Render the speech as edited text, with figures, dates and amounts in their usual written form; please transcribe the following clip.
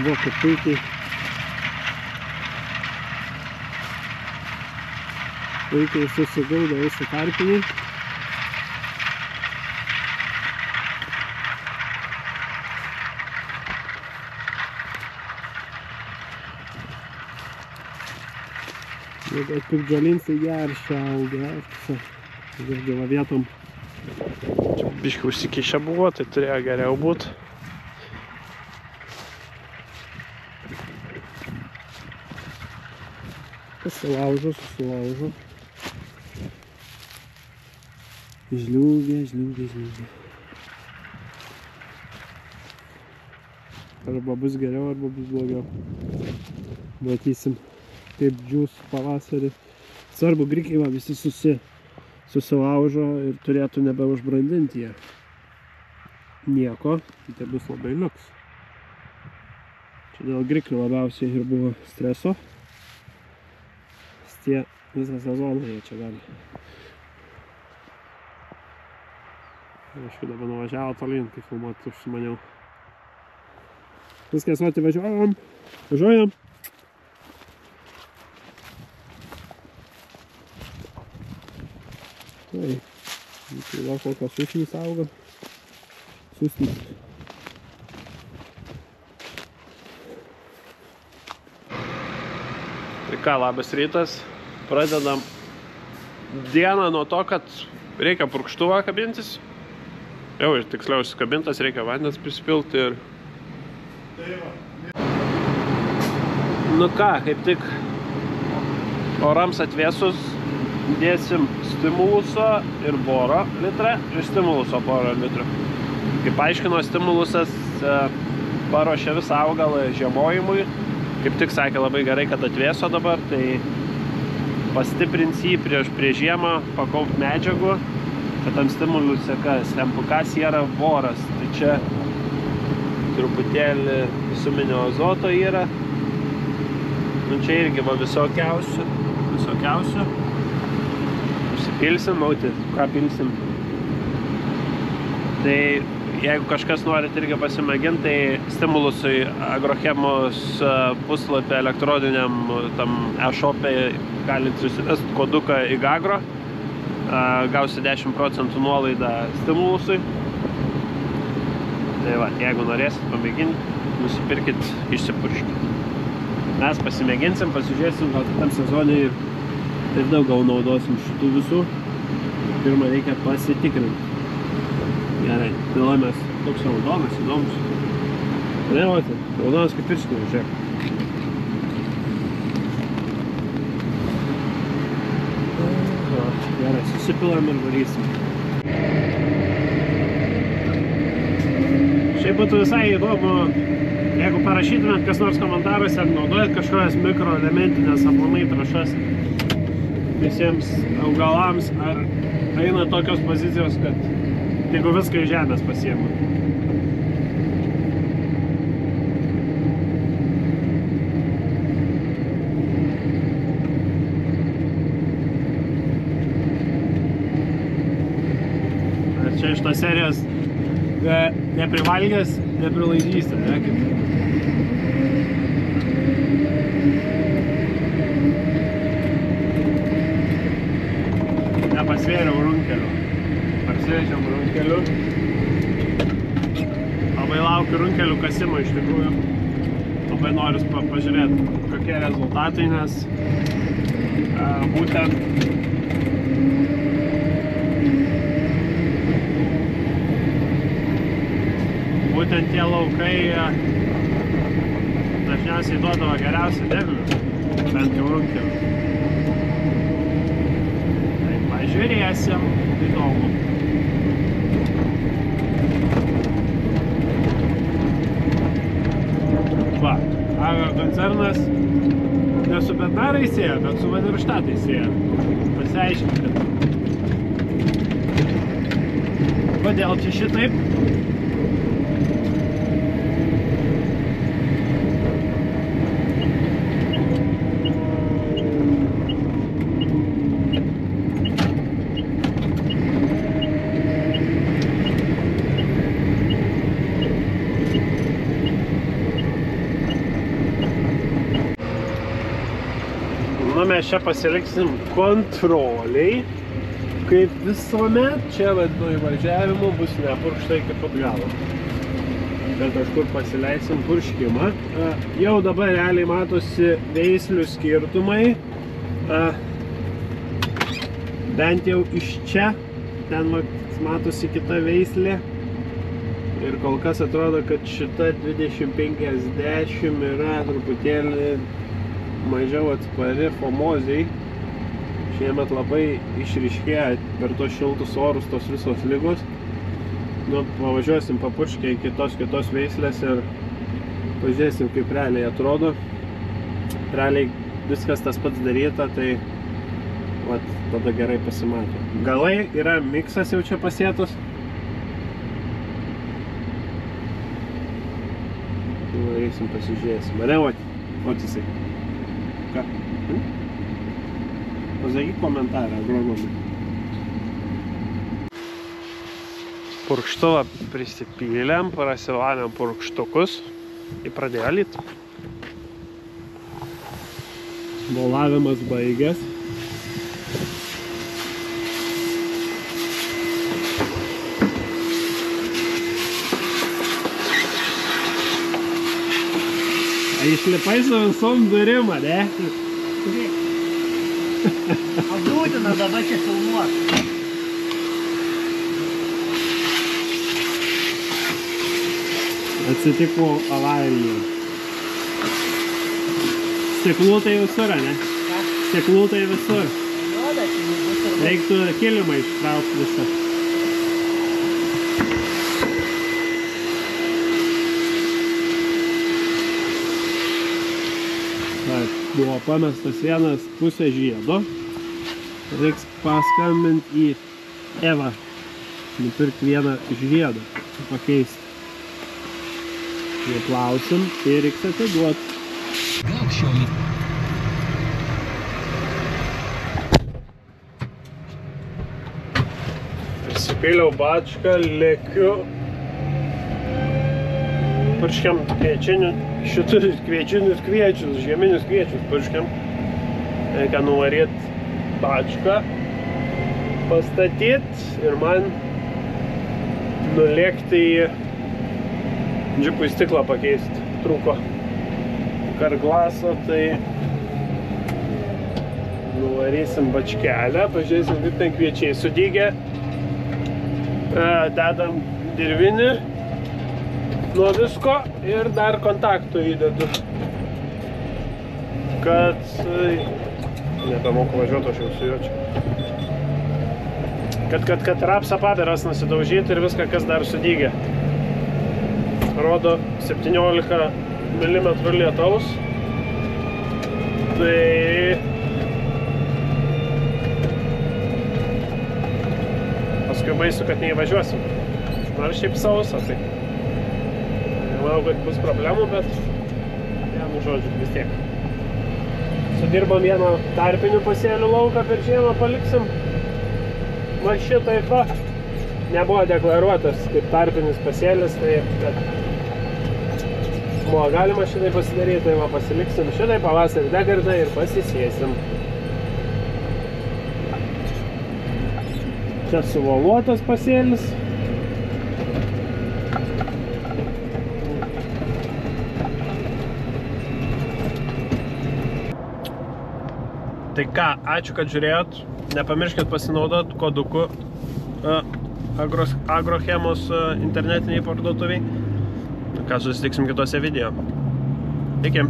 Va, kad puikiai susigaudo visą tarpinį. Bet piktžolins tai geršia augia. Girdėva vietom. Čia biškai užsikišę buvo, tai turėjo geriau būt. Susilaužo. Žliūgia. Arba bus geriau, arba bus blogiau. Matysim, kaip džiūs pavasarį. Svarbu, grikiai va visi susilaužo ir turėtų nebeužbrandinti jie. Nieko, tai bus labai liuks. Čia dėl grikių labiausiai ir buvo streso. Tie visą sezoną jie čia gali. Aišku, dabar nuvažiavo tolyn, kai filmuoti užsimaniau. Viskas, vat, važiuojam. Tai, va kokios susnys auga. Tai ką, labas rytas. Pradedam dieną nuo to, kad reikia purkštuvą kabintis. Jau ir tiksliau kabintas, reikia vandens prisipilti ir... Nu ką, kaip tik orams atvėsus dėsim stimuluso ir boro litrą ir stimuluso boro litrą. Kaip aiškino, stimulusas paruošia visą augalą žiemojimui. Kaip tik sakė, labai gerai, kad atvėso dabar, tai pastiprins jį prieš žiemą, pakaupt medžiagų, kad tam stimuluse kas, MPK, siera, boras. Tai čia truputėlį suminio azoto yra. Nu čia irgi va visokiausių. Užsipilsim, mauti, ką pilsim. Tai jeigu kažkas norit irgi pasimėginti, tai stimulusui Agrochemos puslapį elektroniniam tam e-shop'e galit susivesti koduką IGAGRO. Gausi 10% nuolaidą stimulusui. Tai va, jeigu norėsit pamėginti, nusipirkit, išsipurškit. Mes pasimėginsim, pasižiūrėsim, gal kitam sezonui ir daug gal naudosim šitų visų. Pirmą reikia pasitikrinti. Gerai, pilomės toks raudonas, įdomus. Neruoti, raudonas kaip pirštinė, žiūrėk. Gerai, susipilam ir varysim. Šiaip būtų visai įdomu, jeigu parašytumėt kas nors komentaruose, ar naudojat kažkokias mikroelementinės aplamai trąšas visiems augalams, ar eina tokios pozicijos, kad jeigu viską iš žemės pasiema. Ar čia iš tos serijos neprivalgęs, neprilaižysi, ne? Nepasvėriau runkeliu. Parsivežiam runkeliu. Labai laukiu runkelių kasimo iš tikrųjų. Labai noriu pažiūrėti, kokie rezultatai, nes būtent tie laukai dažniausiai duodavo geriausią derlių, bent jau runkelių. Tai pažiūrėsim, įdomu. Va, agrokoncernas ne su Bednarai sėja, bet su Vadirštatai sėja. Pasiaiškinkit. Kodėl čia šitaip? mes čia pasiliksim kontroliai. Kaip visuomet, čia nuo įvažiavimo bus nepurkšta iki pat galo. Bet kažkur pasileisim purškimą. Jau dabar realiai matosi veislių skirtumai. Bent jau iš čia, ten matosi kita veislė. Ir kol kas atrodo, kad šita 2050 yra truputėlį mažiau atspari fomozei. Šiemet labai išryškėja per tos šiltus orus tos visos ligos. Nu, pavažiuosim papurškę iki kitos veislės ir pažiūrėsim, kaip realiai atrodo. Realiai viskas tas pats daryta, tai vat, tada gerai pasimato. Galai yra miksas jau čia pasėtas. Eisim pasižiūrėsim. Mane, vat jisai. Ką? Pasakyk komentarą, agronomai. Purkštuvą prisipylėm, prasivalėm purkštukus ir pradėjo lyt. Volavimas baigęs. Išlipai su visom durim, ne? O būtina dabar čia filmuot. Atsitiko avarija. Stiklų tai visur, ne? Stiklų tai visur. Reiktų kilimą ištraukti visą. Buvo pamestas vienas pusę žiedo. Reiks paskambinti į Evą. Nupirkti vieną žiedą. Pakeisti. Nuplausim ir reiks atiduoti. Prisipyliau bačką, lėkiu. Purškiam šitus kviečius, žieminius kviečius purškiam. Reikia nuvaryti bačką, pastatyti ir man nulėkti į džipui stiklą pakeisti. Trūko karglaso, tai nuvarysim bačkelę, pažiūrėsim, kaip ten kviečiai sudygę. Dedam dirvinį nuo visko ir dar kontaktų įdedu, kad nebemoku važiuoti, aš jau su juo čia, kad rapsą padaras nusidaužyti ir viską, kas dar sudygė. Rodo 17 mm lietaus, tai paskui baisu, kad neįvažiuosim. Nors šiaip sausa, tai manau, kad bus problemų, bet vienu žodžiu vis tiek. Sudirbam vieną tarpinių pasėlių lauką per žiemą, paliksim. Va šitai va nebuvo deklaruotas kaip tarpinis pasėlis, tai buvo galima šitai pasidaryti, tai va pasiliksim šitai pavasarį degardą ir pasisėsim. Čia suvoluotas pasėlis. Tai ką, ačiū, kad žiūrėjot. Nepamirškit pasinaudoti koduku Agrochemos internetiniai parduotuviai. Ką, susitiksim kitose video. Iki.